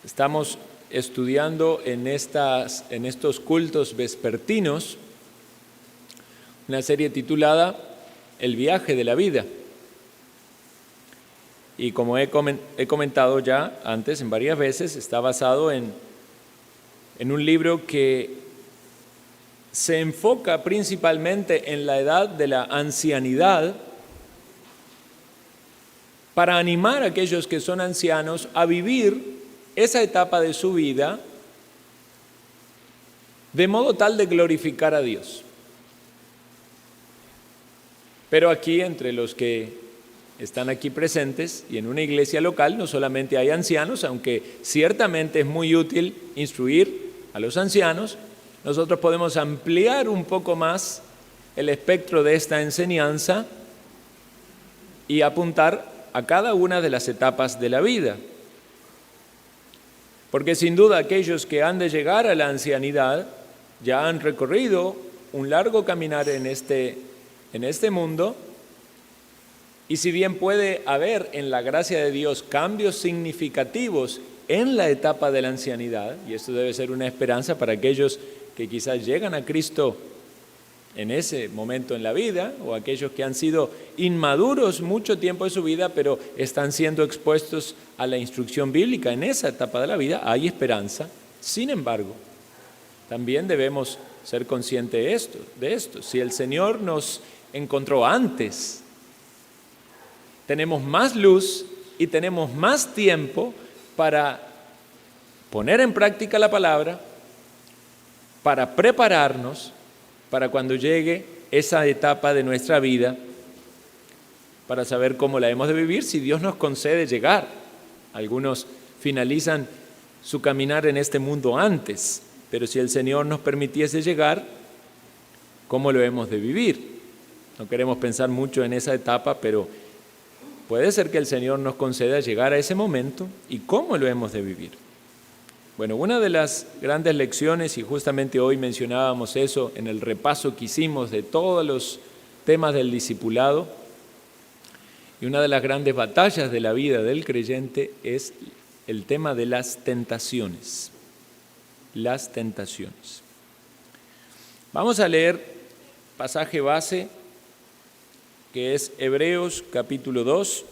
Estamos estudiando en estos cultos vespertinos una serie titulada El viaje de la vida. Y como he comentado ya antes en varias veces, está basado en un libro que se enfoca principalmente en la edad de la ancianidad para animar a aquellos que son ancianos a vivir esa etapa de su vida de modo tal de glorificar a Dios. Pero aquí, entre los que están aquí presentes y en una iglesia local, no solamente hay ancianos, aunque ciertamente es muy útil instruir a los ancianos, nosotros podemos ampliar un poco más el espectro de esta enseñanza y apuntar a cada una de las etapas de la vida. Porque sin duda aquellos que han de llegar a la ancianidad ya han recorrido un largo caminar en este mundo, y si bien puede haber en la gracia de Dios cambios significativos en la etapa de la ancianidad, y esto debe ser una esperanza para aquellos que quizás llegan a Cristo en ese momento en la vida, o aquellos que han sido inmaduros mucho tiempo de su vida, pero están siendo expuestos a la instrucción bíblica en esa etapa de la vida, hay esperanza. Sin embargo, también debemos ser conscientes de esto. Si el Señor nos encontró antes, tenemos más luz y tenemos más tiempo para poner en práctica la palabra, para prepararnos para cuando llegue esa etapa de nuestra vida, para saber cómo la hemos de vivir, si Dios nos concede llegar. Algunos finalizan su caminar en este mundo antes, pero si el Señor nos permitiese llegar, ¿cómo lo hemos de vivir? No queremos pensar mucho en esa etapa, pero puede ser que el Señor nos conceda llegar a ese momento, y ¿cómo lo hemos de vivir? Bueno, una de las grandes lecciones, y justamente hoy mencionábamos eso en el repaso que hicimos de todos los temas del discipulado, y una de las grandes batallas de la vida del creyente es el tema de las tentaciones. Las tentaciones. Vamos a leer pasaje base, que es Hebreos capítulo 2.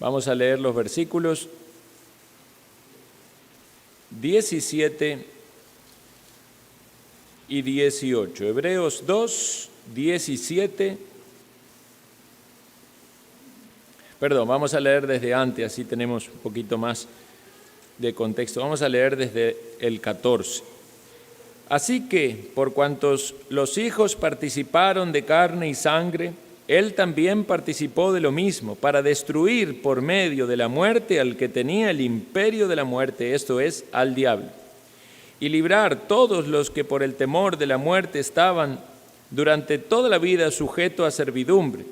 Vamos a leer los versículos 17 y 18. Hebreos 2, 17. Perdón, vamos a leer desde antes, así tenemos un poquito más de contexto. Vamos a leer desde el 14. Así que, por cuantos los hijos participaron de carne y sangre, Él también participó de lo mismo, para destruir por medio de la muerte al que tenía el imperio de la muerte, esto es, al diablo, y librar todos los que por el temor de la muerte estaban durante toda la vida sujetos a servidumbre,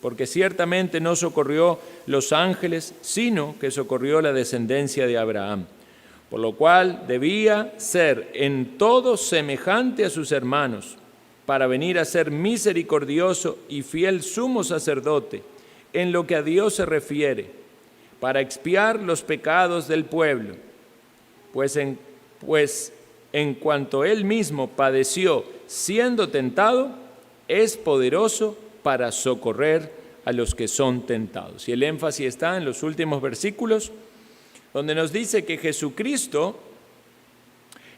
porque ciertamente no socorrió los ángeles, sino que socorrió la descendencia de Abraham, por lo cual debía ser en todo semejante a sus hermanos, para venir a ser misericordioso y fiel sumo sacerdote en lo que a Dios se refiere, para expiar los pecados del pueblo, pues en cuanto Él mismo padeció siendo tentado, es poderoso para socorrer a los que son tentados. Y el énfasis está en los últimos versículos, donde nos dice que Jesucristo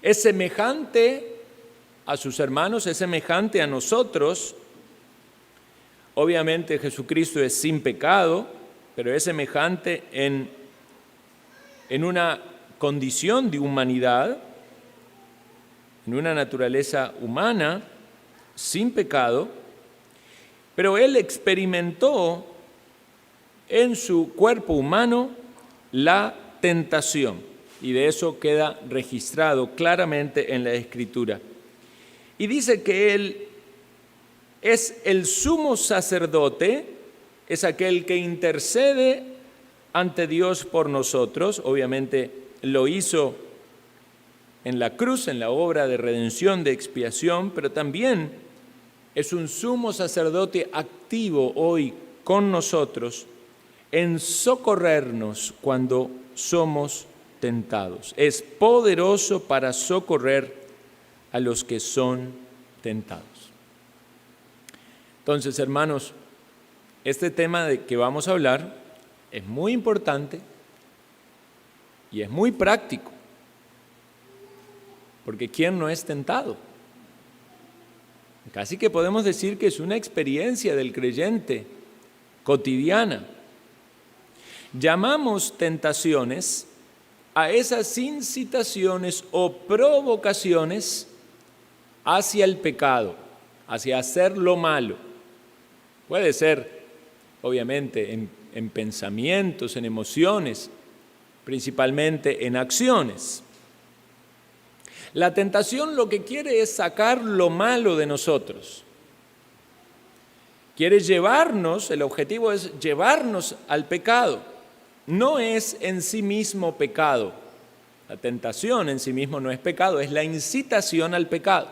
es semejante a sus hermanos, es semejante a nosotros. Obviamente Jesucristo es sin pecado, pero es semejante en una condición de humanidad, en una naturaleza humana, sin pecado, pero Él experimentó en su cuerpo humano la tentación, y de eso queda registrado claramente en la Escritura. Y dice que Él es el sumo sacerdote, es aquel que intercede ante Dios por nosotros. Obviamente lo hizo en la cruz, en la obra de redención, de expiación, pero también es un sumo sacerdote activo hoy con nosotros en socorrernos cuando somos tentados. Es poderoso para socorrer a los que son tentados. Entonces, hermanos, este tema de que vamos a hablar es muy importante y es muy práctico, porque ¿quién no es tentado? Casi que podemos decir que es una experiencia del creyente cotidiana. Llamamos tentaciones a esas incitaciones o provocaciones hacia el pecado, hacia hacer lo malo. Puede ser, obviamente, en pensamientos, en emociones, principalmente en acciones. La tentación lo que quiere es sacar lo malo de nosotros. Quiere llevarnos, el objetivo es llevarnos al pecado. No es en sí mismo pecado. La tentación en sí mismo no es pecado, es la incitación al pecado.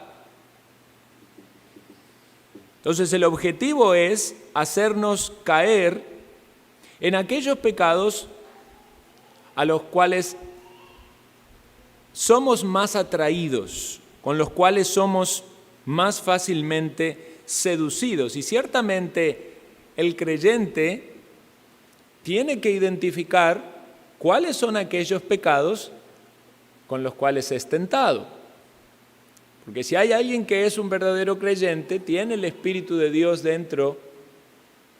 Entonces el objetivo es hacernos caer en aquellos pecados a los cuales somos más atraídos, con los cuales somos más fácilmente seducidos. Y ciertamente el creyente tiene que identificar cuáles son aquellos pecados con los cuales es tentado. Porque si hay alguien que es un verdadero creyente, tiene el Espíritu de Dios dentro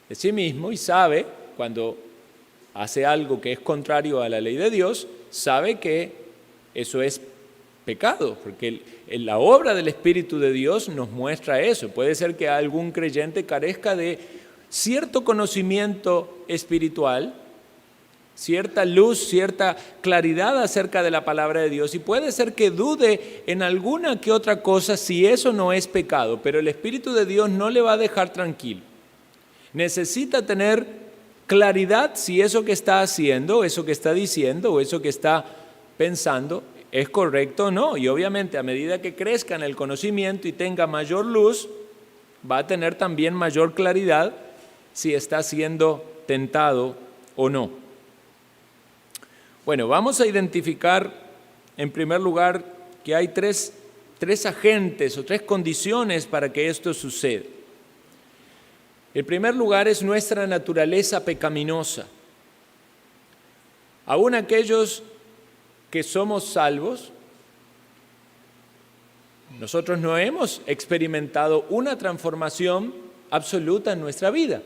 de sí mismo y sabe, cuando hace algo que es contrario a la ley de Dios, sabe que eso es pecado, porque la obra del Espíritu de Dios nos muestra eso. Puede ser que algún creyente carezca de cierto conocimiento espiritual, cierta luz, cierta claridad acerca de la palabra de Dios, y puede ser que dude en alguna que otra cosa si eso no es pecado, pero el Espíritu de Dios no le va a dejar tranquilo. Necesita tener claridad si eso que está haciendo, eso que está diciendo o eso que está pensando es correcto o no. Y obviamente a medida que crezca en el conocimiento y tenga mayor luz, va a tener también mayor claridad si está siendo tentado o no. Bueno, vamos a identificar en primer lugar que hay tres agentes o tres condiciones para que esto suceda. El primer lugar es nuestra naturaleza pecaminosa. Aún aquellos que somos salvos, nosotros no hemos experimentado una transformación absoluta en nuestra vida.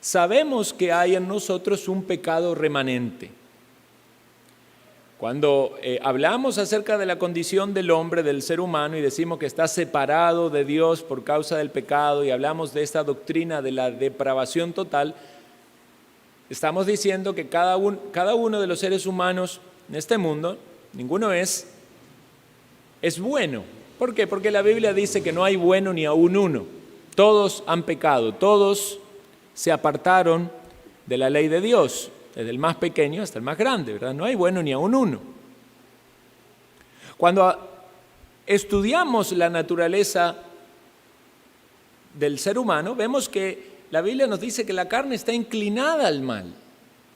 Sabemos que hay en nosotros un pecado remanente. Cuando hablamos acerca de la condición del hombre, del ser humano, y decimos que está separado de Dios por causa del pecado, y hablamos de esta doctrina de la depravación total, estamos diciendo que cada uno de los seres humanos en este mundo, ninguno es bueno. ¿Por qué? Porque la Biblia dice que no hay bueno ni aún uno. Todos han pecado, todos se apartaron de la ley de Dios, desde el más pequeño hasta el más grande, ¿verdad? No hay bueno ni aún uno. Cuando estudiamos la naturaleza del ser humano, vemos que la Biblia nos dice que la carne está inclinada al mal.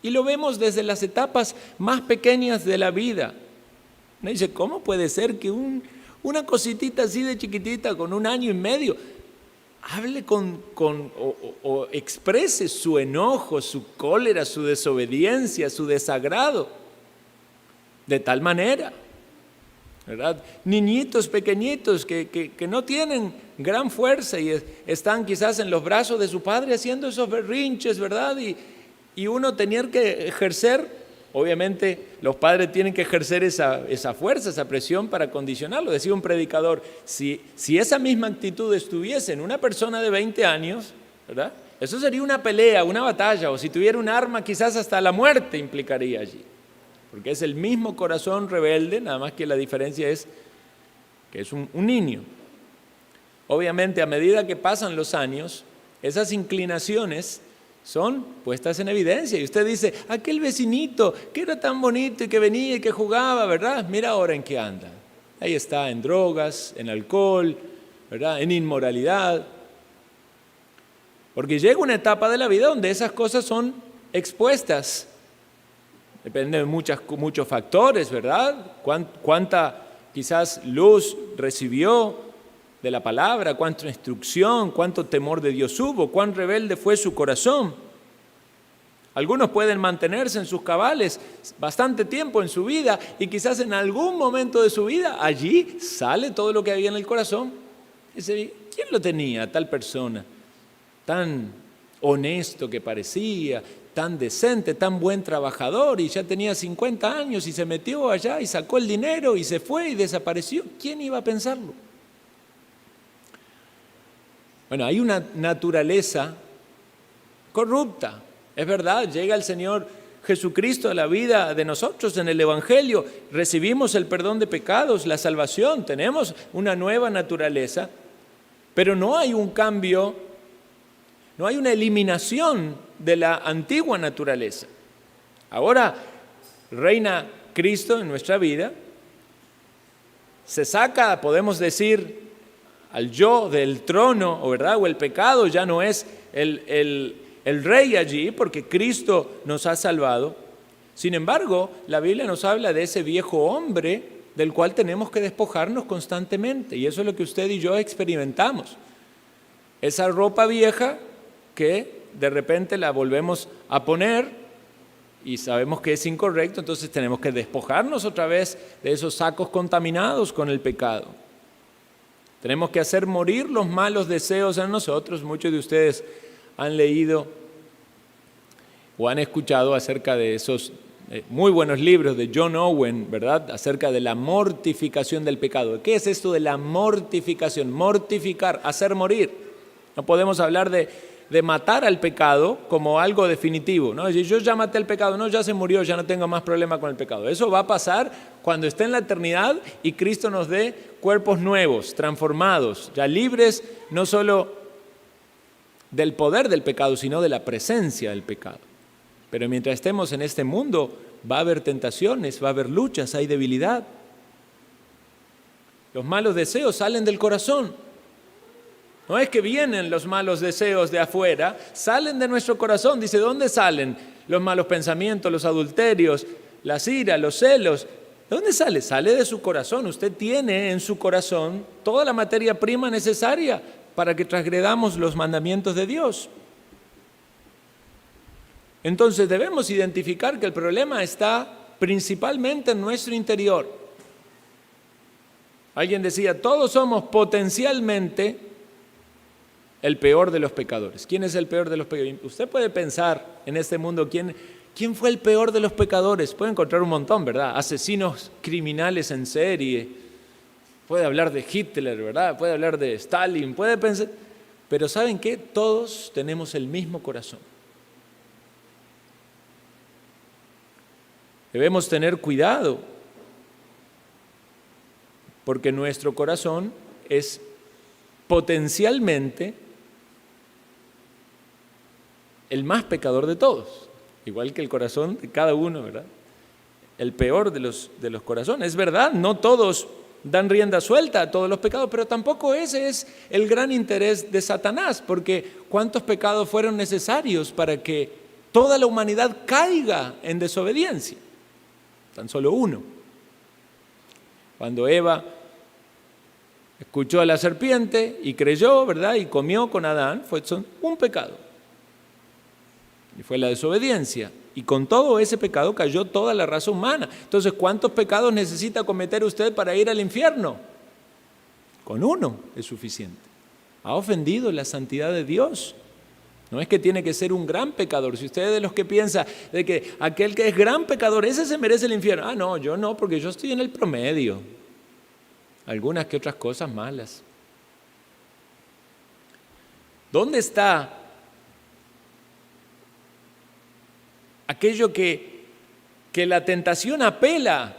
Y lo vemos desde las etapas más pequeñas de la vida. Uno dice, ¿cómo puede ser que una cositita así de chiquitita, con 1 año y medio, hable o exprese su enojo, su cólera, su desobediencia, su desagrado? De tal manera, ¿verdad? Niñitos pequeñitos que no tienen gran fuerza y están quizás en los brazos de su padre haciendo esos berrinches, ¿verdad? Y uno tener que ejercer, obviamente los padres tienen que ejercer esa fuerza, esa presión para condicionarlo. Decía un predicador, si esa misma actitud estuviese en una persona de 20 años, ¿verdad? Eso sería una pelea, una batalla, o si tuviera un arma quizás hasta la muerte implicaría allí. Porque es el mismo corazón rebelde, nada más que la diferencia es que es un niño. Obviamente a medida que pasan los años, esas inclinaciones son puestas en evidencia. Y usted dice, aquel vecinito que era tan bonito y que venía y que jugaba, ¿verdad? Mira ahora en qué anda. Ahí está, en drogas, en alcohol, ¿verdad?, en inmoralidad. Porque llega una etapa de la vida donde esas cosas son expuestas. Depende de muchos factores, ¿verdad? Cuánta quizás luz recibió de la palabra, cuánta instrucción, cuánto temor de Dios hubo, cuán rebelde fue su corazón. Algunos pueden mantenerse en sus cabales bastante tiempo en su vida y quizás en algún momento de su vida allí sale todo lo que había en el corazón. Dice, ¿quién lo tenía? Tal persona, tan honesto que parecía, tan decente, tan buen trabajador, y ya tenía 50 años y se metió allá y sacó el dinero y se fue y desapareció. ¿Quién iba a pensarlo? Bueno, hay una naturaleza corrupta. Es verdad, llega el Señor Jesucristo a la vida de nosotros en el Evangelio, recibimos el perdón de pecados, la salvación, tenemos una nueva naturaleza, pero no hay un cambio, no hay una eliminación de la antigua naturaleza. Ahora reina Cristo en nuestra vida, se saca, podemos decir, al yo del trono, ¿verdad? O el pecado ya no es el rey allí, porque Cristo nos ha salvado. Sin embargo, la Biblia nos habla de ese viejo hombre del cual tenemos que despojarnos constantemente, y eso es lo que usted y yo experimentamos. Esa ropa vieja que de repente la volvemos a poner y sabemos que es incorrecto, entonces tenemos que despojarnos otra vez de esos sacos contaminados con el pecado. Tenemos que hacer morir los malos deseos en nosotros. Muchos de ustedes han leído o han escuchado acerca de esos muy buenos libros de John Owen, ¿verdad?, acerca de la mortificación del pecado. ¿Qué es esto de la mortificación? Mortificar, hacer morir. No podemos hablar de matar al pecado como algo definitivo, ¿no? Si yo ya maté el pecado, no, ya se murió, ya no tengo más problema con el pecado. Eso va a pasar cuando esté en la eternidad y Cristo nos dé cuerpos nuevos, transformados, ya libres no solo del poder del pecado, sino de la presencia del pecado. Pero mientras estemos en este mundo, va a haber tentaciones, va a haber luchas, hay debilidad. Los malos deseos salen del corazón. No es que vienen los malos deseos de afuera, salen de nuestro corazón. Dice, ¿dónde salen los malos pensamientos, los adulterios, las iras, los celos? ¿De dónde sale? Sale de su corazón. Usted tiene en su corazón toda la materia prima necesaria para que transgredamos los mandamientos de Dios. Entonces debemos identificar que el problema está principalmente en nuestro interior. Alguien decía, todos somos potencialmente el peor de los pecadores. ¿Quién es el peor de los pecadores? Usted puede pensar en este mundo, ¿quién fue el peor de los pecadores? Puede encontrar un montón, ¿verdad? Asesinos criminales en serie. Puede hablar de Hitler, ¿verdad? Puede hablar de Stalin, puede pensar. Pero ¿saben qué? Todos tenemos el mismo corazón. Debemos tener cuidado, porque nuestro corazón es potencialmente el más pecador de todos, igual que el corazón de cada uno, ¿verdad? El peor de los corazones. Es verdad, no todos dan rienda suelta a todos los pecados, pero tampoco ese es el gran interés de Satanás, porque ¿cuántos pecados fueron necesarios para que toda la humanidad caiga en desobediencia? Tan solo uno. Cuando Eva escuchó a la serpiente y creyó, ¿verdad?, y comió con Adán, fue un pecado. Y fue la desobediencia. Y con todo ese pecado cayó toda la raza humana. Entonces, ¿cuántos pecados necesita cometer usted para ir al infierno? Con uno es suficiente. Ha ofendido la santidad de Dios. No es que tiene que ser un gran pecador. Si usted es de los que piensa de que aquel que es gran pecador, ese se merece el infierno. Ah, no, yo no, porque yo estoy en el promedio. Algunas que otras cosas malas. ¿Dónde está aquello que la tentación apela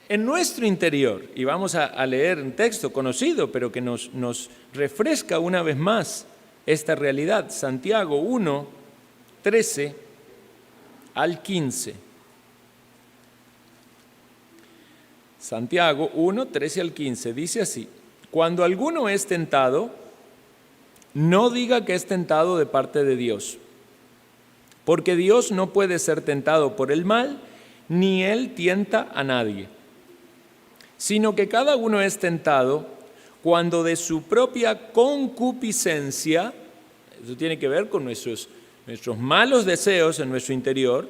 en nuestro interior? Y vamos a leer un texto conocido, pero que nos refresca una vez más esta realidad. Santiago 1, 13 al 15. Santiago 1, 13 al 15, dice así: cuando alguno es tentado, no diga que es tentado de parte de Dios, porque Dios no puede ser tentado por el mal, ni Él tienta a nadie, sino que cada uno es tentado cuando de su propia concupiscencia, eso tiene que ver con nuestros malos deseos en nuestro interior,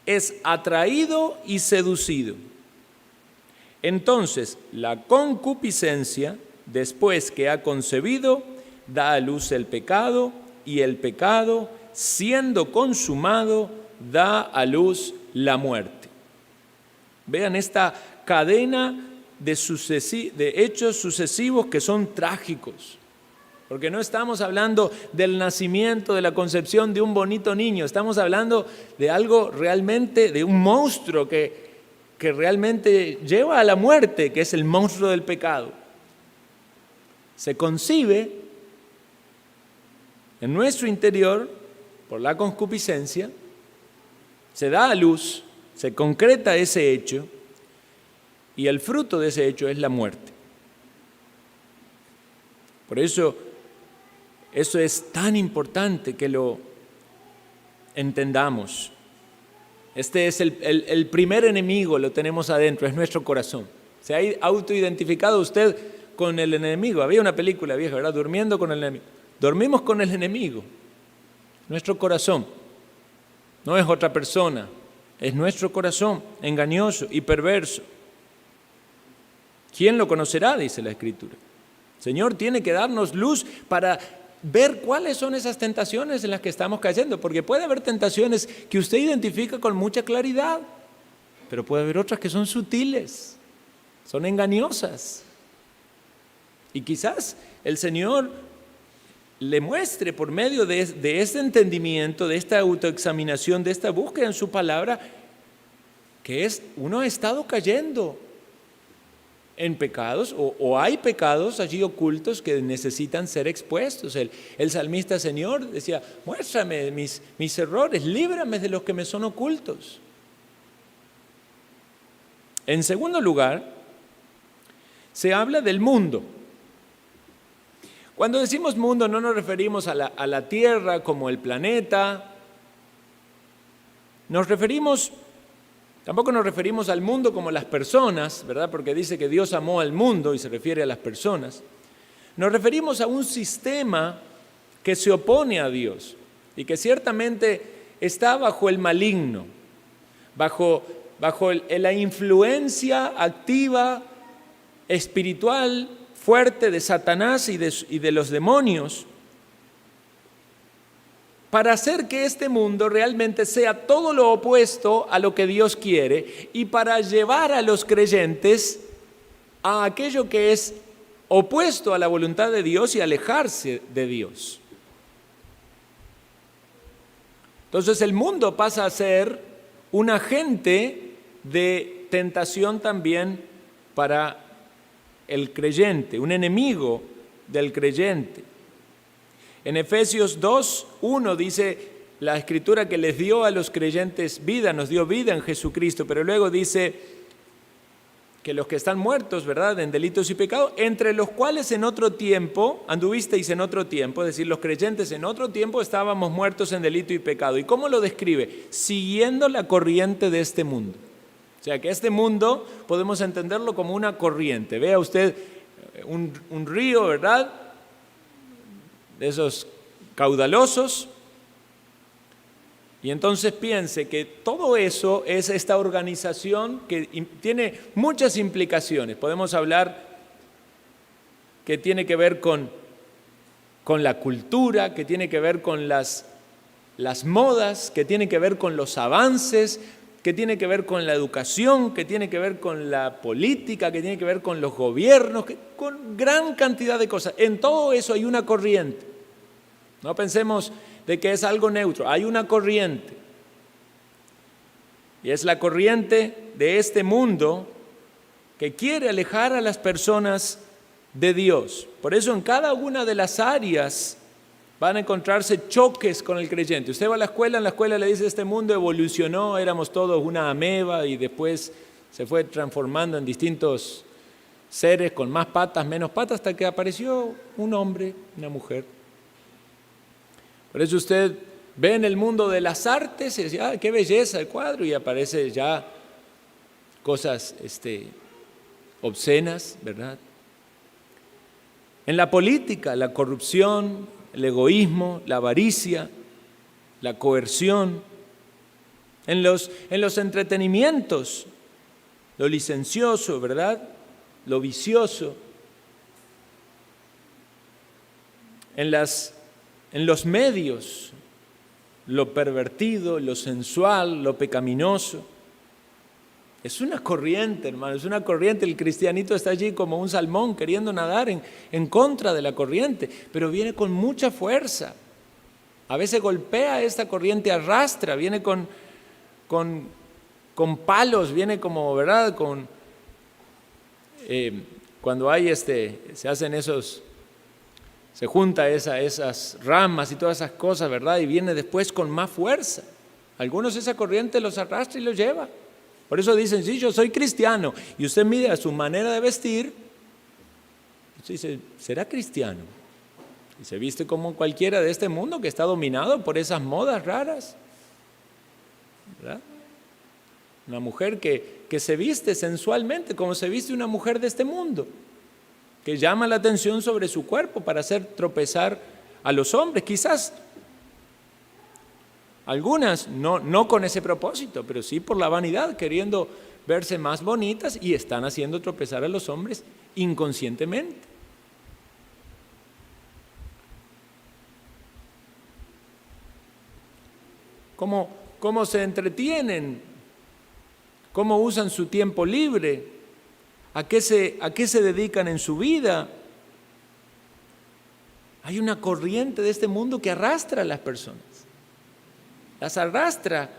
es atraído y seducido. Entonces, la concupiscencia, después que ha concebido, da a luz el pecado, y el pecado, siendo consumado, da a luz la muerte. Vean esta cadena de hechos sucesivos que son trágicos, porque no estamos hablando del nacimiento, de la concepción de un bonito niño, estamos hablando de algo realmente, de un monstruo que realmente lleva a la muerte, que es el monstruo del pecado. Se concibe en nuestro interior por la concupiscencia, se da a luz, se concreta ese hecho, y el fruto de ese hecho es la muerte. Por eso es tan importante que lo entendamos. Este es el primer enemigo, lo tenemos adentro, es nuestro corazón. ¿Se ha autoidentificado usted con el enemigo? Había una película vieja, ¿verdad? Durmiendo con el enemigo. Dormimos con el enemigo, nuestro corazón. No es otra persona, es nuestro corazón, engañoso y perverso. ¿Quién lo conocerá?, dice la Escritura. El Señor tiene que darnos luz para ver cuáles son esas tentaciones en las que estamos cayendo, porque puede haber tentaciones que usted identifica con mucha claridad, pero puede haber otras que son sutiles, son engañosas. Y quizás el Señor le muestre por medio de este entendimiento, de esta autoexaminación, de esta búsqueda en su palabra, que uno ha estado cayendo en pecados, o hay pecados allí ocultos que necesitan ser expuestos. El salmista, Señor, decía: muéstrame mis errores, líbrame de los que me son ocultos. En segundo lugar, se habla del mundo. Cuando decimos mundo, no nos referimos a la Tierra como el planeta, tampoco nos referimos al mundo como las personas, ¿verdad? Porque dice que Dios amó al mundo y se refiere a las personas. Nos referimos a un sistema que se opone a Dios y que ciertamente está bajo el maligno, bajo la influencia activa, espiritual, fuerte de Satanás y de los demonios, para hacer que este mundo realmente sea todo lo opuesto a lo que Dios quiere y para llevar a los creyentes a aquello que es opuesto a la voluntad de Dios y alejarse de Dios. Entonces el mundo pasa a ser un agente de tentación también para el creyente, un enemigo del creyente. En Efesios 2:1 dice la Escritura que les dio a los creyentes vida, nos dio vida en Jesucristo, pero luego dice que los que están muertos, ¿verdad?, en delitos y pecados, entre los cuales en otro tiempo anduvisteis en otro tiempo, es decir, los creyentes en otro tiempo estábamos muertos en delito y pecado. ¿Y cómo lo describe? Siguiendo la corriente de este mundo. O sea, que este mundo podemos entenderlo como una corriente. Vea usted un río, ¿verdad?, de esos caudalosos, y entonces piense que todo eso es esta organización que tiene muchas implicaciones. Podemos hablar que tiene que ver con la cultura, que tiene que ver con las modas, que tiene que ver con los avances, que tiene que ver con la educación, que tiene que ver con la política, que tiene que ver con los gobiernos, con gran cantidad de cosas. En todo eso hay una corriente. No pensemos de que es algo neutro, hay una corriente. Y es la corriente de este mundo que quiere alejar a las personas de Dios. Por eso en cada una de las áreas van a encontrarse choques con el creyente. Usted va a la escuela, en la escuela le dice: este mundo evolucionó, éramos todos una ameba y después se fue transformando en distintos seres con más patas, menos patas, hasta que apareció un hombre, una mujer. Por eso usted ve en el mundo de las artes y dice, ¡ah, qué belleza el cuadro! Y aparece ya cosas obscenas, ¿verdad? En la política, la corrupción, el egoísmo, la avaricia, la coerción. En los entretenimientos, lo licencioso, ¿verdad? Lo vicioso. En los medios, lo pervertido, lo sensual, lo pecaminoso. Es una corriente, hermano, es una corriente. El cristianito está allí como un salmón queriendo nadar en contra de la corriente, pero viene con mucha fuerza. A veces golpea esta corriente, arrastra, viene con palos, viene como, ¿verdad? Cuando hay se hacen se junta esas ramas y todas esas cosas, ¿verdad? Y viene después con más fuerza. Algunos esa corriente los arrastra y los lleva. Por eso dicen, sí, yo soy cristiano. Y usted mira su manera de vestir, usted dice, ¿será cristiano? Y se viste como cualquiera de este mundo que está dominado por esas modas raras, ¿verdad? Una mujer que se viste sensualmente como se viste una mujer de este mundo, que llama la atención sobre su cuerpo para hacer tropezar a los hombres. Quizás algunas no con ese propósito, pero sí por la vanidad, queriendo verse más bonitas, y están haciendo tropezar a los hombres inconscientemente. ¿Cómo se entretienen? ¿Cómo usan su tiempo libre? ¿A qué se dedican en su vida? Hay una corriente de este mundo que arrastra a las personas. Las arrastra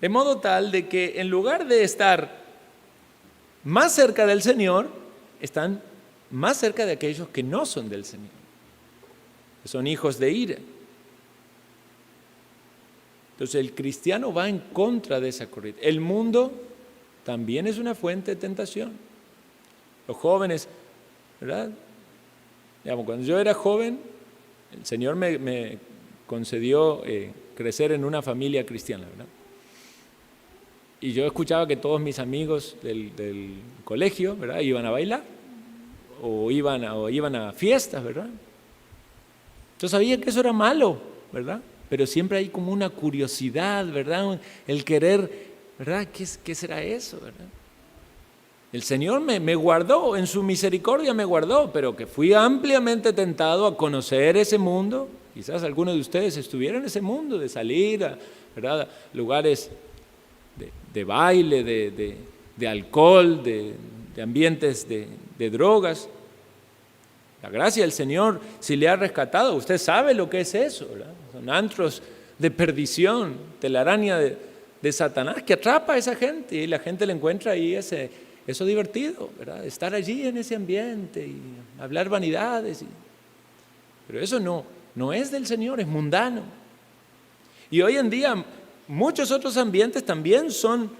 de modo tal de que en lugar de estar más cerca del Señor, están más cerca de aquellos que no son del Señor, que son hijos de ira. Entonces el cristiano va en contra de esa corriente. El mundo también es una fuente de tentación. Los jóvenes, ¿verdad? Digamos, cuando yo era joven, el Señor me concedió crecer en una familia cristiana, ¿verdad? Y yo escuchaba que todos mis amigos del colegio, ¿verdad?, iban a bailar o iban a fiestas, ¿verdad? Yo sabía que eso era malo, ¿verdad? Pero siempre hay como una curiosidad, ¿verdad? El querer, ¿verdad? ¿Qué será eso, verdad? El Señor me guardó, en su misericordia me guardó, pero que fui ampliamente tentado a conocer ese mundo. Quizás algunos de ustedes estuvieron en ese mundo de salir a, ¿verdad?, lugares de baile, de alcohol, de ambientes de drogas. La gracia del Señor, si le ha rescatado, usted sabe lo que es eso, ¿verdad? Son antros de perdición, telaraña de Satanás que atrapa a esa gente, y la gente le encuentra ahí eso divertido, ¿verdad? Estar allí en ese ambiente y hablar vanidades. Pero eso no es del Señor, es mundano. Y hoy en día muchos otros ambientes también son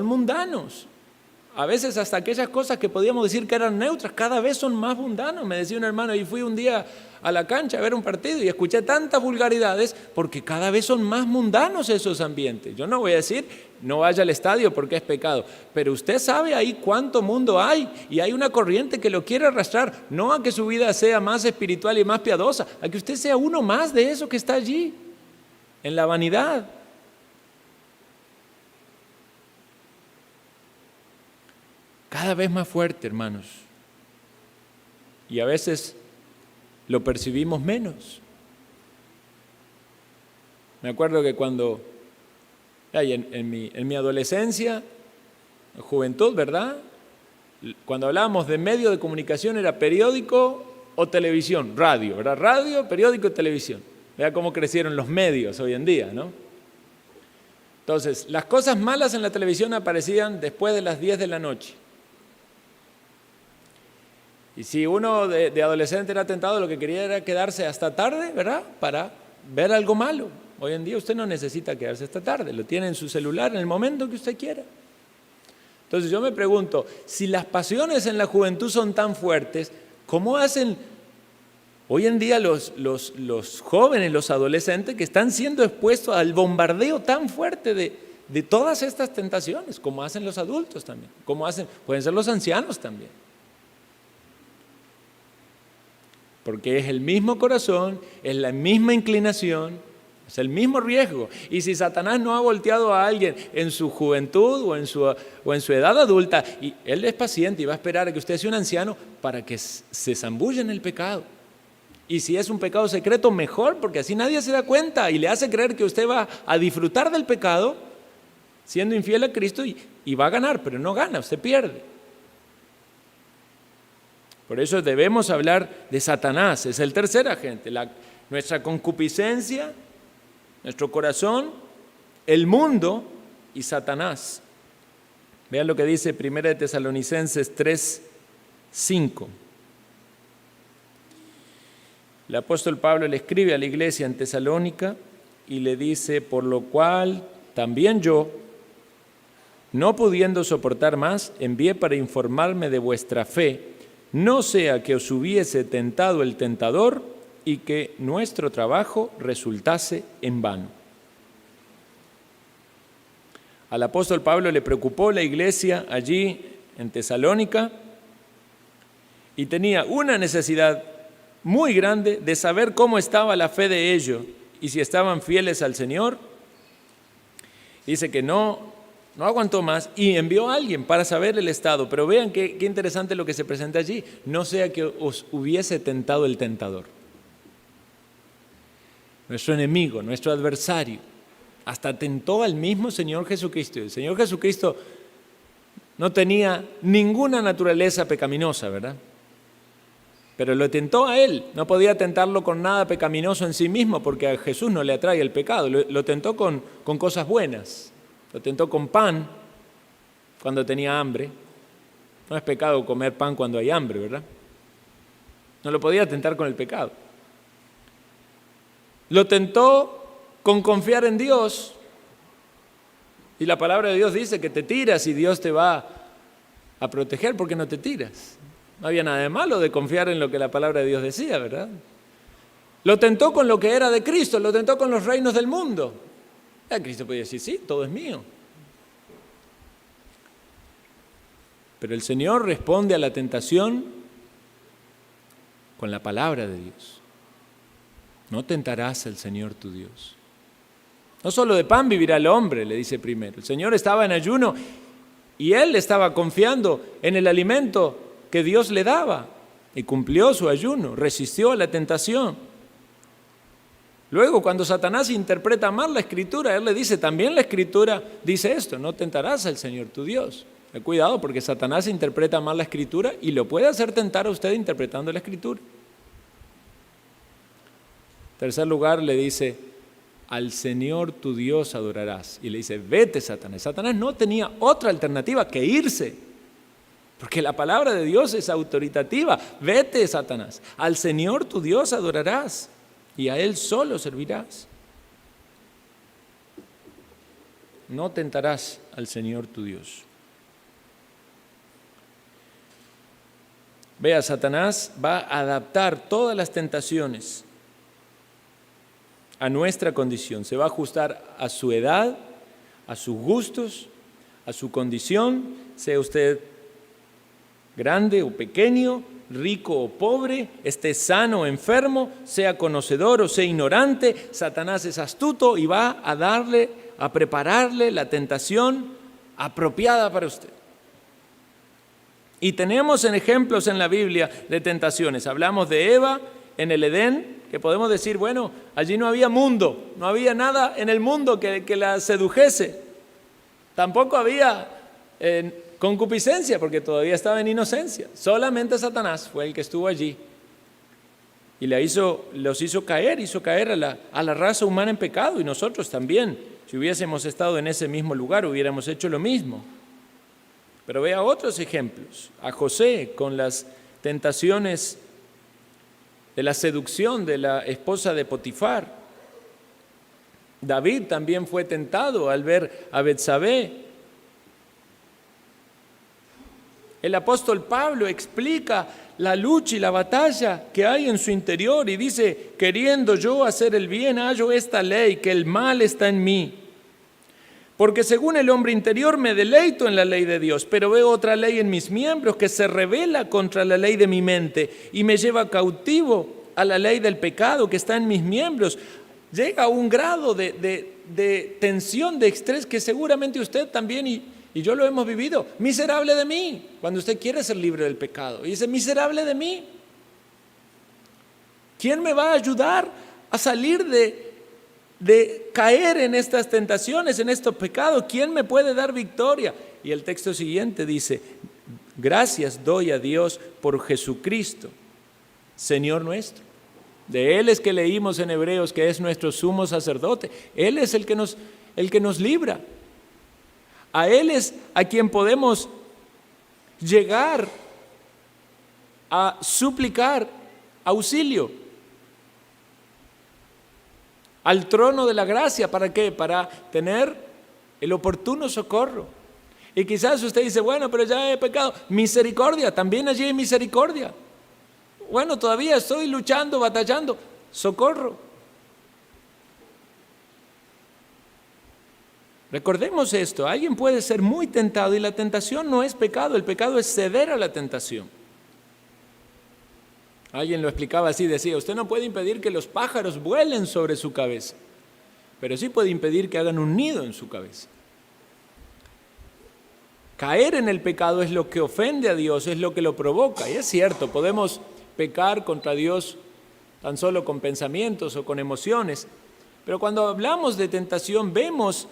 mundanos. A veces hasta aquellas cosas que podíamos decir que eran neutras, cada vez son más mundanos. Me decía un hermano, y fui un día a la cancha a ver un partido y escuché tantas vulgaridades porque cada vez son más mundanos esos ambientes. Yo no voy a decir, no vaya al estadio porque es pecado, pero usted sabe ahí cuánto mundo hay, y hay una corriente que lo quiere arrastrar, no a que su vida sea más espiritual y más piadosa, a que usted sea uno más de eso que está allí, en la vanidad. Cada vez más fuerte, hermanos. Y a veces lo percibimos menos. Me acuerdo que cuando, en mi adolescencia, juventud, ¿verdad?, cuando hablábamos de medio de comunicación era periódico o televisión, radio, ¿verdad? Radio, periódico y televisión. Vea cómo crecieron los medios hoy en día, ¿no? Entonces, las cosas malas en la televisión aparecían después de las 10 de la noche. Y si uno de adolescente era tentado, lo que quería era quedarse hasta tarde, ¿verdad?, para ver algo malo. Hoy en día usted no necesita quedarse hasta tarde, lo tiene en su celular en el momento que usted quiera. Entonces yo me pregunto, si las pasiones en la juventud son tan fuertes, ¿cómo hacen hoy en día los jóvenes, los adolescentes que están siendo expuestos al bombardeo tan fuerte de todas estas tentaciones, como hacen los adultos también, pueden ser los ancianos también? Porque es el mismo corazón, es la misma inclinación, es el mismo riesgo. Y si Satanás no ha volteado a alguien en su juventud o en su edad adulta, y él es paciente y va a esperar a que usted sea un anciano para que se zambulle en el pecado. Y si es un pecado secreto, mejor, porque así nadie se da cuenta y le hace creer que usted va a disfrutar del pecado siendo infiel a Cristo y va a ganar, pero no gana, usted pierde. Por eso debemos hablar de Satanás, es el tercer agente, nuestra concupiscencia, nuestro corazón, el mundo y Satanás. Vean lo que dice 1 Tesalonicenses 3:5. El apóstol Pablo le escribe a la iglesia en Tesalónica y le dice: por lo cual también yo, no pudiendo soportar más, envié para informarme de vuestra fe, no sea que os hubiese tentado el tentador y que nuestro trabajo resultase en vano. Al apóstol Pablo le preocupó la iglesia allí en Tesalónica y tenía una necesidad muy grande de saber cómo estaba la fe de ellos y si estaban fieles al Señor. Dice que no aguantó más y envió a alguien para saber el estado. Pero vean qué interesante lo que se presenta allí. No sea que os hubiese tentado el tentador. Nuestro enemigo, nuestro adversario, hasta tentó al mismo Señor Jesucristo. El Señor Jesucristo no tenía ninguna naturaleza pecaminosa, ¿verdad? Pero lo tentó a Él. No podía tentarlo con nada pecaminoso en sí mismo, porque a Jesús no le atrae el pecado. Lo tentó con cosas buenas. Lo tentó con pan cuando tenía hambre. No es pecado comer pan cuando hay hambre, ¿verdad? No lo podía tentar con el pecado. Lo tentó con confiar en Dios. Y la palabra de Dios dice que te tiras y Dios te va a proteger porque no te tiras. No había nada de malo de confiar en lo que la palabra de Dios decía, ¿verdad? Lo tentó con lo que era de Cristo, lo tentó con los reinos del mundo. Cristo podía decir, sí, todo es mío. Pero el Señor responde a la tentación con la palabra de Dios. No tentarás al Señor tu Dios. No solo de pan vivirá el hombre, le dice primero. El Señor estaba en ayuno y Él estaba confiando en el alimento que Dios le daba y cumplió su ayuno, resistió a la tentación. Luego, cuando Satanás interpreta mal la Escritura, él le dice, también la Escritura dice esto, no tentarás al Señor tu Dios. Cuidado, porque Satanás interpreta mal la Escritura y lo puede hacer tentar a usted interpretando la Escritura. En tercer lugar, le dice, al Señor tu Dios adorarás. Y le dice, vete, Satanás. Satanás no tenía otra alternativa que irse, porque la palabra de Dios es autoritativa. Vete, Satanás, al Señor tu Dios adorarás. Y a Él solo servirás. No tentarás al Señor tu Dios. Vea, Satanás va a adaptar todas las tentaciones a nuestra condición. Se va a ajustar a su edad, a sus gustos, a su condición, sea usted grande o pequeño, rico o pobre, esté sano o enfermo, sea conocedor o sea ignorante. Satanás es astuto y va a prepararle la tentación apropiada para usted. Y tenemos ejemplos en la Biblia de tentaciones. Hablamos de Eva en el Edén, que podemos decir, bueno, allí no había mundo, no había nada en el mundo que la sedujese. Tampoco había concupiscencia, porque todavía estaba en inocencia. Solamente Satanás fue el que estuvo allí y los hizo caer a la raza humana en pecado. Y nosotros también, si hubiésemos estado en ese mismo lugar, hubiéramos hecho lo mismo. Pero vea otros ejemplos. A José con las tentaciones de la seducción de la esposa de Potifar. David también fue tentado al ver a Betsabé. El apóstol Pablo explica la lucha y la batalla que hay en su interior y dice: queriendo yo hacer el bien, hallo esta ley, que el mal está en mí. Porque según el hombre interior me deleito en la ley de Dios, pero veo otra ley en mis miembros que se rebela contra la ley de mi mente y me lleva cautivo a la ley del pecado que está en mis miembros. Llega a un grado de tensión, de estrés que seguramente usted también y yo lo hemos vivido. Miserable de mí, cuando usted quiere ser libre del pecado. Y dice: miserable de mí. ¿Quién me va a ayudar a salir de caer en estas tentaciones, en estos pecados? ¿Quién me puede dar victoria? Y el texto siguiente dice: gracias doy a Dios por Jesucristo, Señor nuestro. De Él es que leímos en Hebreos que es nuestro sumo sacerdote. Él es el que nos libra. A Él es a quien podemos llegar a suplicar auxilio. Al trono de la gracia, ¿para qué? Para tener el oportuno socorro. Y quizás usted dice: bueno, pero ya he pecado. Misericordia, también allí hay misericordia. Bueno, todavía estoy luchando, batallando. Socorro. Recordemos esto: alguien puede ser muy tentado y la tentación no es pecado, el pecado es ceder a la tentación. Alguien lo explicaba así, decía: usted no puede impedir que los pájaros vuelen sobre su cabeza, pero sí puede impedir que hagan un nido en su cabeza. Caer en el pecado es lo que ofende a Dios, es lo que lo provoca. Y es cierto, podemos pecar contra Dios tan solo con pensamientos o con emociones, pero cuando hablamos de tentación vemos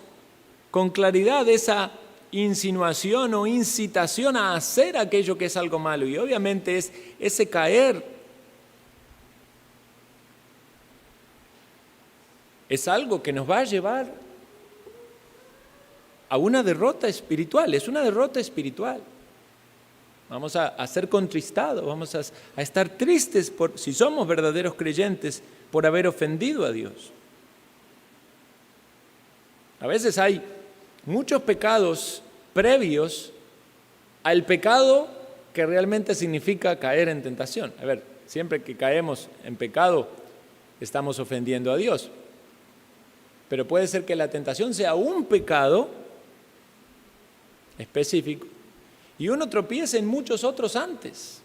con claridad esa insinuación o incitación a hacer aquello que es algo malo, y obviamente es ese caer. Es algo que nos va a llevar a una derrota espiritual, es una derrota espiritual. Vamos a ser contristados, vamos a estar tristes si somos verdaderos creyentes por haber ofendido a Dios. A veces hay muchos pecados previos al pecado que realmente significa caer en tentación. A ver, siempre que caemos en pecado estamos ofendiendo a Dios. Pero puede ser que la tentación sea un pecado específico y uno tropiece en muchos otros antes.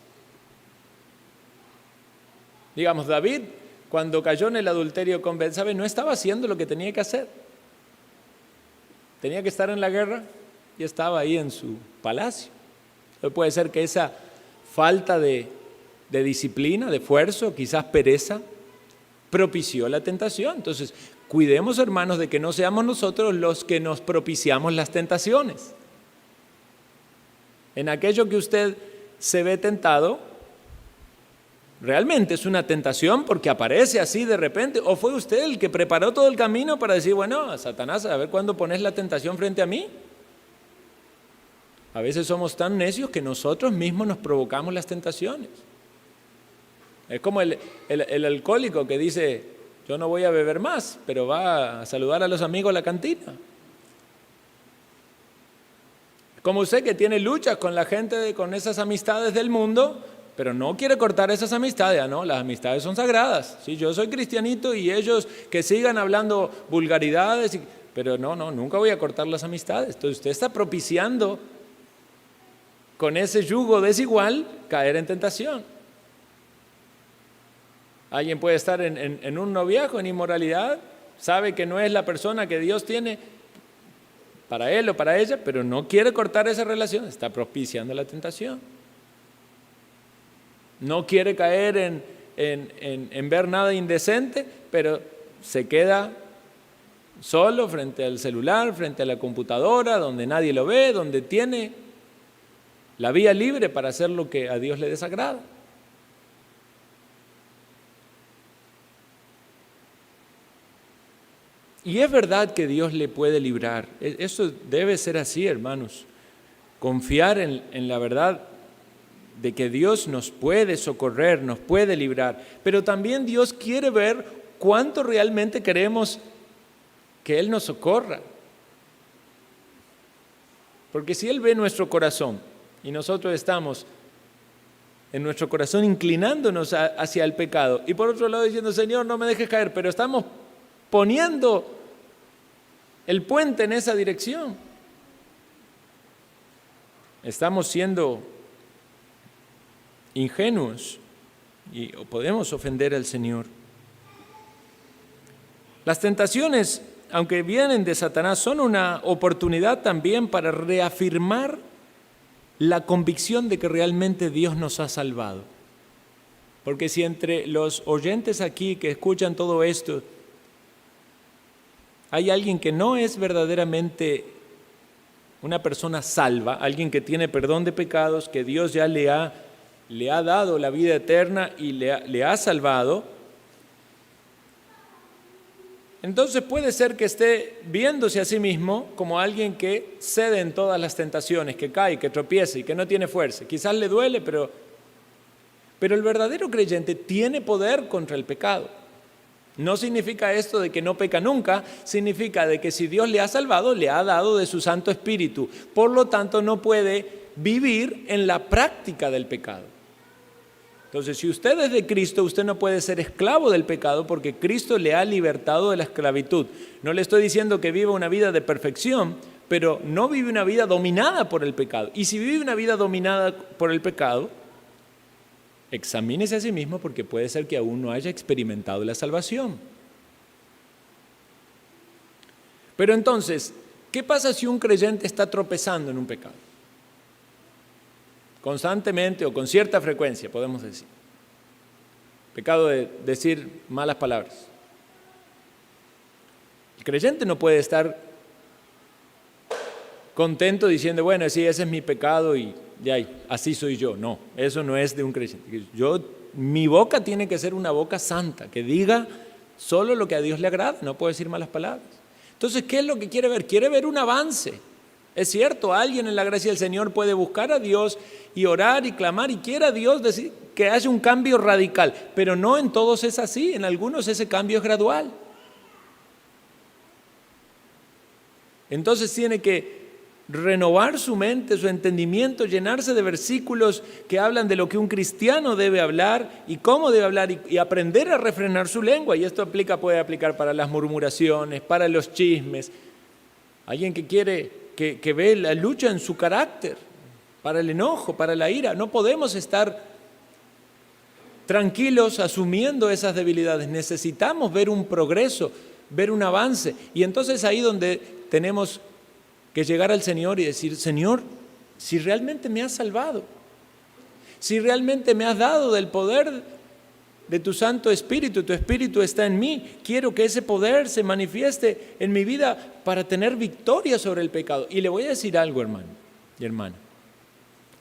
Digamos, David, cuando cayó en el adulterio con Betsabé, no estaba haciendo lo que tenía que hacer. Tenía que estar en la guerra y estaba ahí en su palacio. Entonces puede ser que esa falta de disciplina, de esfuerzo, quizás pereza, propició la tentación. Entonces, cuidemos, hermanos, de que no seamos nosotros los que nos propiciamos las tentaciones. En aquello que usted se ve tentado, realmente es una tentación porque aparece así de repente, o fue usted el que preparó todo el camino para decir: bueno, Satanás, a ver cuándo pones la tentación frente a mí. A veces somos tan necios que nosotros mismos nos provocamos las tentaciones. Es como el alcohólico que dice: yo no voy a beber más, pero va a saludar a los amigos a la cantina. Como usted que tiene luchas con la gente, con esas amistades del mundo, pero no quiere cortar esas amistades. No, las amistades son sagradas. Sí, yo soy cristianito y ellos que sigan hablando vulgaridades, pero no, nunca voy a cortar las amistades. Entonces usted está propiciando con ese yugo desigual caer en tentación. Alguien puede estar en un noviazgo, en inmoralidad, sabe que no es la persona que Dios tiene para él o para ella, pero no quiere cortar esa relación, está propiciando la tentación. No quiere caer en ver nada indecente, pero se queda solo frente al celular, frente a la computadora, donde nadie lo ve, donde tiene la vía libre para hacer lo que a Dios le desagrada. Y es verdad que Dios le puede librar. Eso debe ser así, hermanos. Confiar en la verdad de que Dios nos puede socorrer, nos puede librar. Pero también Dios quiere ver cuánto realmente queremos que Él nos socorra. Porque si Él ve nuestro corazón y nosotros estamos en nuestro corazón inclinándonos hacia el pecado, y por otro lado diciendo, Señor, no me dejes caer, pero estamos poniendo el puente en esa dirección. Estamos siendo ingenuos y podemos ofender al Señor. Las tentaciones, aunque vienen de Satanás, son una oportunidad también para reafirmar la convicción de que realmente Dios nos ha salvado. Porque si entre los oyentes aquí que escuchan todo esto, hay alguien que no es verdaderamente una persona salva, alguien que tiene perdón de pecados, que Dios ya le ha dado la vida eterna y le ha salvado, entonces puede ser que esté viéndose a sí mismo como alguien que cede en todas las tentaciones, que cae, que tropieza y que no tiene fuerza. Quizás le duele, pero el verdadero creyente tiene poder contra el pecado. No significa esto de que no peca nunca, significa de que si Dios le ha salvado, le ha dado de su Santo Espíritu. Por lo tanto, no puede vivir en la práctica del pecado. Entonces, si usted es de Cristo, usted no puede ser esclavo del pecado porque Cristo le ha libertado de la esclavitud. No le estoy diciendo que viva una vida de perfección, pero no vive una vida dominada por el pecado. Y si vive una vida dominada por el pecado, examínese a sí mismo porque puede ser que aún no haya experimentado la salvación. Pero entonces, ¿qué pasa si un creyente está tropezando en un pecado? Constantemente o con cierta frecuencia, podemos decir. Pecado de decir malas palabras. El creyente no puede estar contento diciendo, bueno, sí, ese es mi pecado y ya, así soy yo. No, eso no es de un creyente. Mi boca tiene que ser una boca santa, que diga solo lo que a Dios le agrada, no puedo decir malas palabras. Entonces, ¿qué es lo que quiere ver? Quiere ver un avance. Es cierto, alguien en la gracia del Señor puede buscar a Dios y orar y clamar y quiera a Dios decir que haya un cambio radical, pero no en todos es así, en algunos ese cambio es gradual. Entonces tiene que renovar su mente, su entendimiento, llenarse de versículos que hablan de lo que un cristiano debe hablar y cómo debe hablar y aprender a refrenar su lengua. Y esto puede aplicar para las murmuraciones, para los chismes. Alguien que ve la lucha en su carácter, para el enojo, para la ira. No podemos estar tranquilos asumiendo esas debilidades. Necesitamos ver un progreso, ver un avance. Y entonces ahí donde tenemos que llegar al Señor y decir, Señor, si realmente me has salvado, si realmente me has dado del poder de tu Santo Espíritu, tu Espíritu está en mí, quiero que ese poder se manifieste en mi vida para tener victoria sobre el pecado. Y le voy a decir algo, hermano y hermana.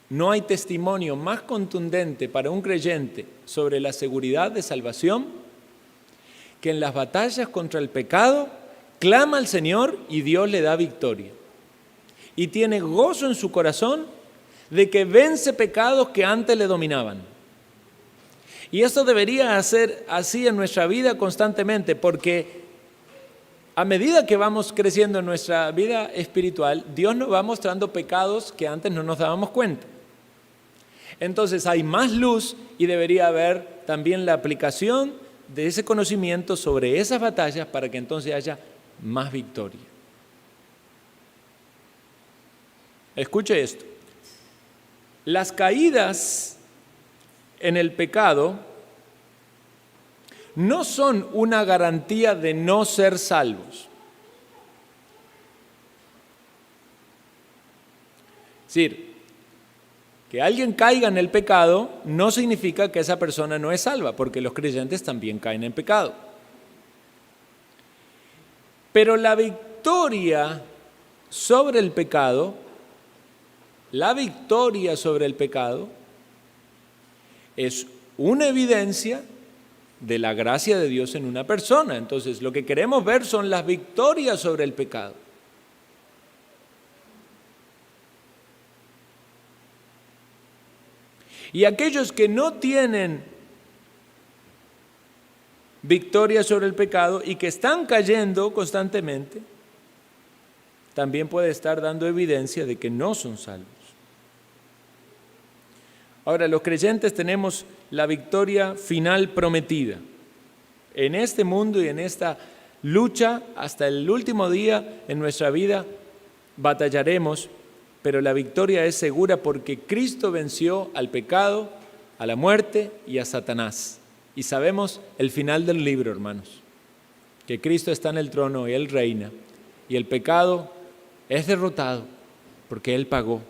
No hay testimonio más contundente para un creyente sobre la seguridad de salvación que en las batallas contra el pecado clama al Señor y Dios le da victoria. Y tiene gozo en su corazón de que vence pecados que antes le dominaban. Y esto debería ser así en nuestra vida constantemente, porque a medida que vamos creciendo en nuestra vida espiritual, Dios nos va mostrando pecados que antes no nos dábamos cuenta. Entonces hay más luz y debería haber también la aplicación de ese conocimiento sobre esas batallas para que entonces haya más victoria. Escuche esto. Las caídas en el pecado no son una garantía de no ser salvos. Es decir, que alguien caiga en el pecado no significa que esa persona no es salva, porque los creyentes también caen en pecado. Pero la victoria sobre el pecado, es una evidencia de la gracia de Dios en una persona. Entonces, lo que queremos ver son las victorias sobre el pecado. Y aquellos que no tienen victoria sobre el pecado y que están cayendo constantemente, también puede estar dando evidencia de que no son salvos. Ahora, los creyentes tenemos la victoria final prometida. En este mundo y en esta lucha, hasta el último día en nuestra vida, batallaremos, pero la victoria es segura porque Cristo venció al pecado, a la muerte y a Satanás. Y sabemos el final del libro, hermanos, que Cristo está en el trono y Él reina, y el pecado es derrotado porque Él pagó.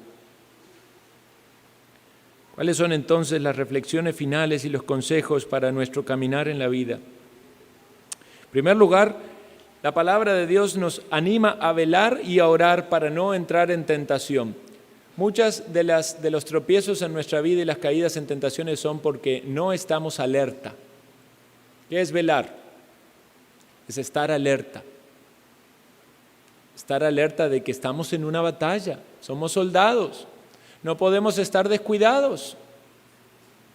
¿Cuáles son entonces las reflexiones finales y los consejos para nuestro caminar en la vida? En primer lugar, la palabra de Dios nos anima a velar y a orar para no entrar en tentación. Muchas de los tropiezos en nuestra vida y las caídas en tentaciones son porque no estamos alerta. ¿Qué es velar? Es estar alerta. Estar alerta de que estamos en una batalla, somos soldados, no podemos estar descuidados.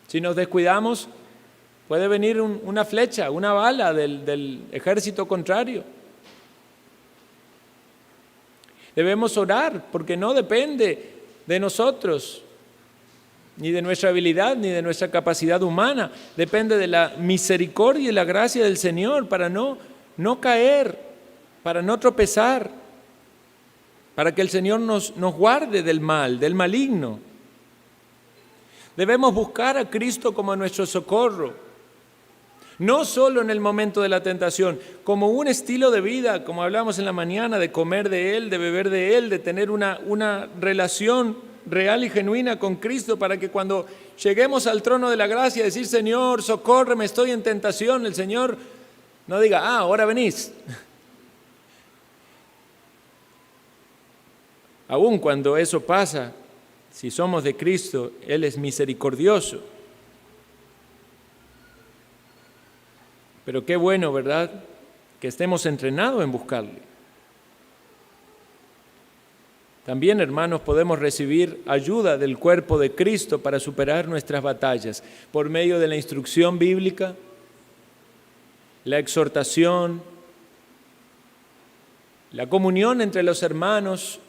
Si nos descuidamos, puede venir una flecha, una bala del ejército contrario. Debemos orar porque no depende de nosotros, ni de nuestra habilidad, ni de nuestra capacidad humana. Depende de la misericordia y la gracia del Señor para no caer, para no tropezar, para que el Señor nos guarde del mal, del maligno. Debemos buscar a Cristo como nuestro socorro, no solo en el momento de la tentación, como un estilo de vida, como hablamos en la mañana, de comer de Él, de beber de Él, de tener una relación real y genuina con Cristo, para que cuando lleguemos al trono de la gracia, decir, Señor, socórreme, estoy en tentación, el Señor no diga, ahora venís. Aun cuando eso pasa, si somos de Cristo, Él es misericordioso. Pero qué bueno, ¿verdad?, que estemos entrenados en buscarle. También, hermanos, podemos recibir ayuda del cuerpo de Cristo para superar nuestras batallas por medio de la instrucción bíblica, la exhortación, la comunión entre los hermanos,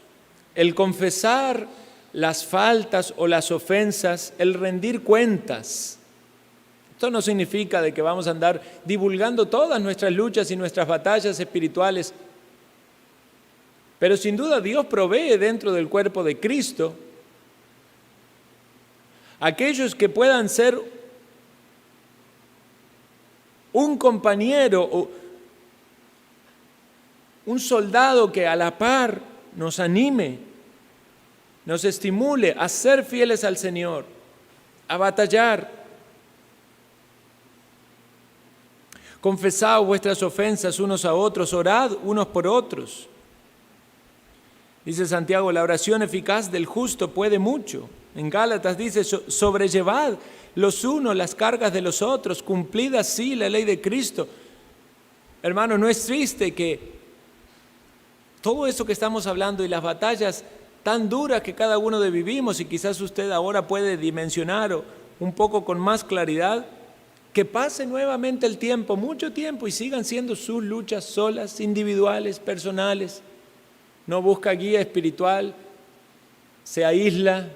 el confesar las faltas o las ofensas, el rendir cuentas. Esto no significa de que vamos a andar divulgando todas nuestras luchas y nuestras batallas espirituales, pero sin duda Dios provee dentro del cuerpo de Cristo aquellos que puedan ser un compañero o un soldado que a la par nos anime, nos estimule a ser fieles al Señor, a batallar. Confesad vuestras ofensas unos a otros, orad unos por otros. Dice Santiago, la oración eficaz del justo puede mucho. En Gálatas dice, sobrellevad los unos las cargas de los otros, cumplid así la ley de Cristo. Hermano, ¿no es triste que todo eso que estamos hablando y las batallas tan duras que cada uno de vivimos, y quizás usted ahora puede dimensionar un poco con más claridad, que pase nuevamente el tiempo, mucho tiempo, y sigan siendo sus luchas solas, individuales, personales? No busca guía espiritual, se aísla,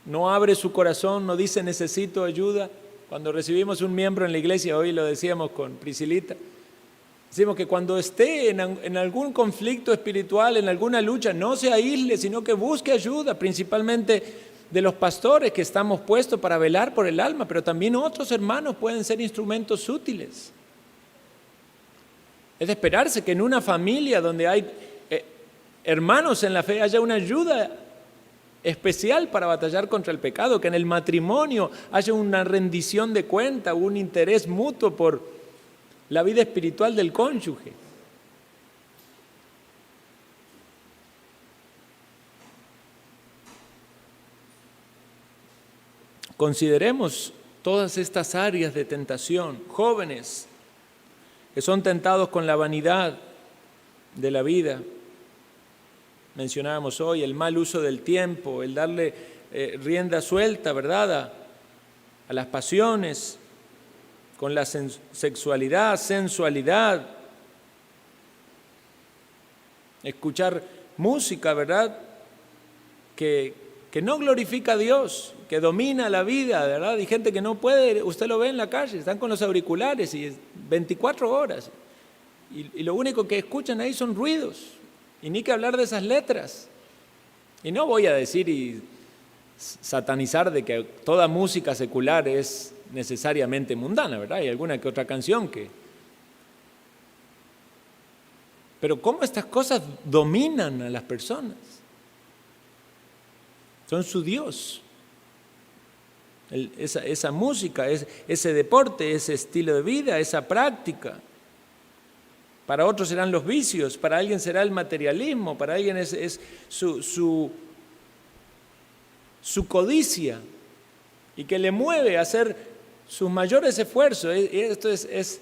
no abre su corazón, no dice necesito ayuda. Cuando recibimos un miembro en la iglesia, hoy lo decíamos con Priscilita, decimos que cuando esté en algún conflicto espiritual, en alguna lucha, no se aísle, sino que busque ayuda, principalmente de los pastores que estamos puestos para velar por el alma, pero también otros hermanos pueden ser instrumentos útiles. Es de esperarse que en una familia donde hay hermanos en la fe haya una ayuda especial para batallar contra el pecado, que en el matrimonio haya una rendición de cuenta, un interés mutuo por la vida espiritual del cónyuge. Consideremos todas estas áreas de tentación. Jóvenes que son tentados con la vanidad de la vida. Mencionábamos hoy el mal uso del tiempo, el darle rienda suelta, ¿verdad?, a las pasiones, con la sexualidad, sensualidad. Escuchar música, ¿verdad?, que que no glorifica a Dios, que domina la vida, ¿verdad? Y gente que no puede, usted lo ve en la calle, están con los auriculares y 24 horas. Y lo único que escuchan ahí son ruidos. Y ni que hablar de esas letras. Y no voy a decir y satanizar de que toda música secular es necesariamente mundana, ¿verdad? Hay alguna que otra canción que... Pero cómo estas cosas dominan a las personas. Son su Dios. Esa música, ese deporte, ese estilo de vida, esa práctica. Para otros serán los vicios, para alguien será el materialismo, para alguien es su codicia y que le mueve a hacer sus mayores esfuerzos. Esto es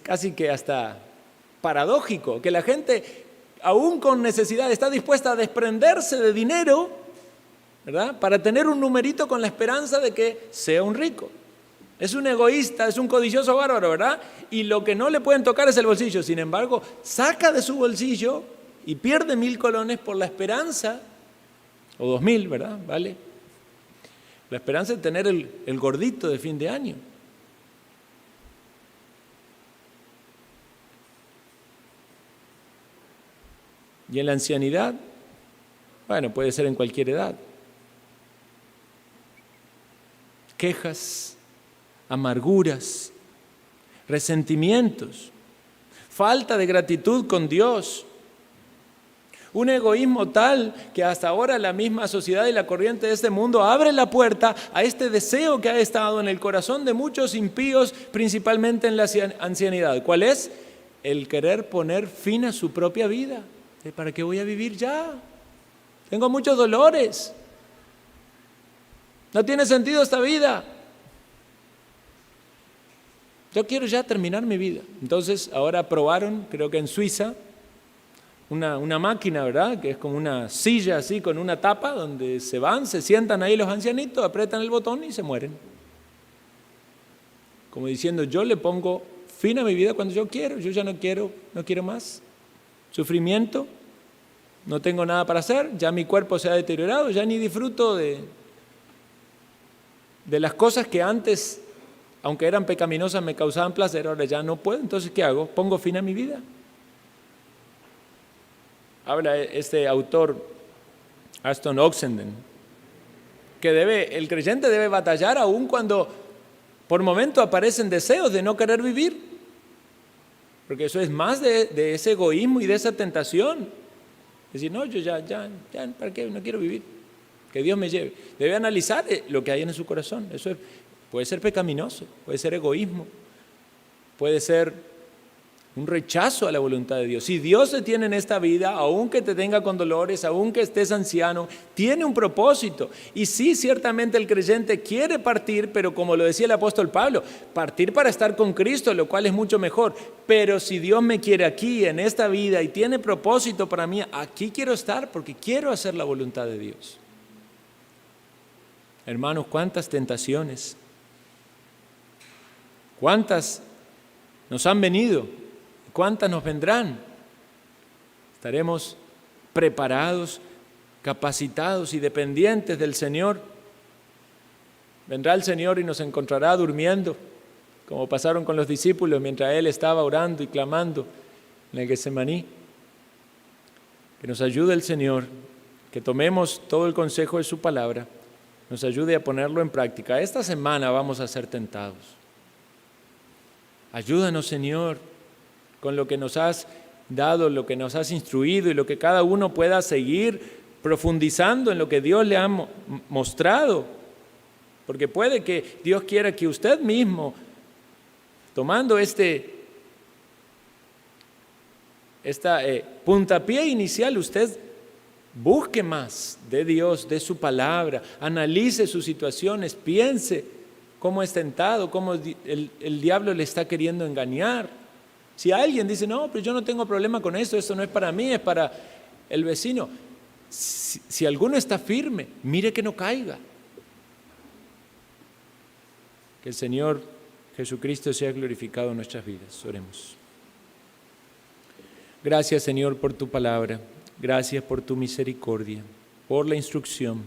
casi que hasta paradójico, que la gente, aún con necesidad, está dispuesta a desprenderse de dinero, ¿verdad?, para tener un numerito con la esperanza de que sea un rico. Es un egoísta, es un codicioso bárbaro, ¿verdad? Y lo que no le pueden tocar es el bolsillo. Sin embargo, saca de su bolsillo y pierde 1.000 colones por la esperanza, o 2.000, ¿verdad? ¿Vale? La esperanza de tener el gordito de fin de año. Y en la ancianidad, bueno, puede ser en cualquier edad. Quejas, amarguras, resentimientos, falta de gratitud con Dios, un egoísmo tal que hasta ahora la misma sociedad y la corriente de este mundo abre la puerta a este deseo que ha estado en el corazón de muchos impíos, principalmente en la ancianidad. ¿Cuál es? El querer poner fin a su propia vida. ¿Para qué voy a vivir ya? Tengo muchos dolores. No tiene sentido esta vida. Yo quiero ya terminar mi vida. Entonces ahora aprobaron, creo que en Suiza, una máquina, ¿verdad?, que es como una silla así con una tapa donde se van, se sientan ahí los ancianitos, apretan el botón y se mueren. Como diciendo, yo le pongo fin a mi vida cuando yo quiero, yo ya no quiero más. Sufrimiento, no tengo nada para hacer, ya mi cuerpo se ha deteriorado, ya ni disfruto de las cosas que antes, aunque eran pecaminosas, me causaban placer, ahora ya no puedo, entonces ¿qué hago? Pongo fin a mi vida. Habla este autor, Aston Oxenden, que el creyente debe batallar aún cuando por momento aparecen deseos de no querer vivir, porque eso es más de ese egoísmo y de esa tentación. Decir, no, yo ya, ¿para qué? No quiero vivir, que Dios me lleve. Debe analizar lo que hay en su corazón. Eso puede ser pecaminoso, puede ser egoísmo, puede ser un rechazo a la voluntad de Dios. Si Dios te tiene en esta vida, aunque te tenga con dolores, aunque estés anciano, tiene un propósito. Y sí, ciertamente el creyente quiere partir, pero como lo decía el apóstol Pablo, partir para estar con Cristo, lo cual es mucho mejor. Pero si Dios me quiere aquí, en esta vida, y tiene propósito para mí, aquí quiero estar porque quiero hacer la voluntad de Dios. Hermanos, cuántas tentaciones, cuántas nos han venido, cuántas nos vendrán. Estaremos preparados, capacitados y dependientes del Señor. Vendrá el Señor y nos encontrará durmiendo, como pasaron con los discípulos mientras Él estaba orando y clamando en el Getsemaní. Que nos ayude el Señor, que tomemos todo el consejo de su palabra, nos ayude a ponerlo en práctica. Esta semana vamos a ser tentados. Ayúdanos, Señor, con lo que nos has dado, lo que nos has instruido y lo que cada uno pueda seguir profundizando en lo que Dios le ha mostrado. Porque puede que Dios quiera que usted mismo, tomando esta puntapié inicial, usted busque más de Dios, de su palabra, analice sus situaciones, piense cómo es tentado, cómo el diablo le está queriendo engañar. Si alguien dice, no, pero yo no tengo problema con esto no es para mí, es para el vecino. Si alguno está firme, mire que no caiga. Que el Señor Jesucristo sea glorificado en nuestras vidas. Oremos. Gracias, Señor, por tu palabra. Gracias por tu misericordia. por la instrucción.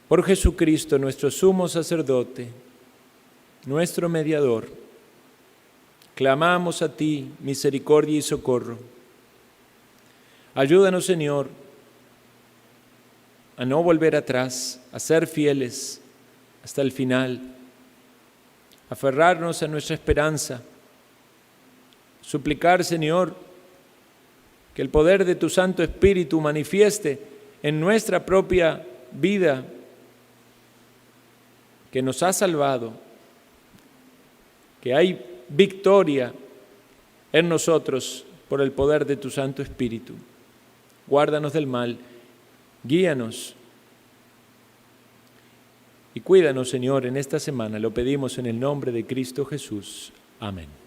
Por Jesucristo, nuestro sumo sacerdote, nuestro mediador, clamamos a ti misericordia y socorro. Ayúdanos, Señor, a no volver atrás, a ser fieles hasta el final, aferrarnos a nuestra esperanza, suplicar, Señor, que el poder de tu Santo Espíritu manifieste en nuestra propia vida, que nos ha salvado, que hay victoria en nosotros por el poder de tu Santo Espíritu. Guárdanos del mal, guíanos y cuídanos, Señor, en esta semana. Lo pedimos en el nombre de Cristo Jesús. Amén.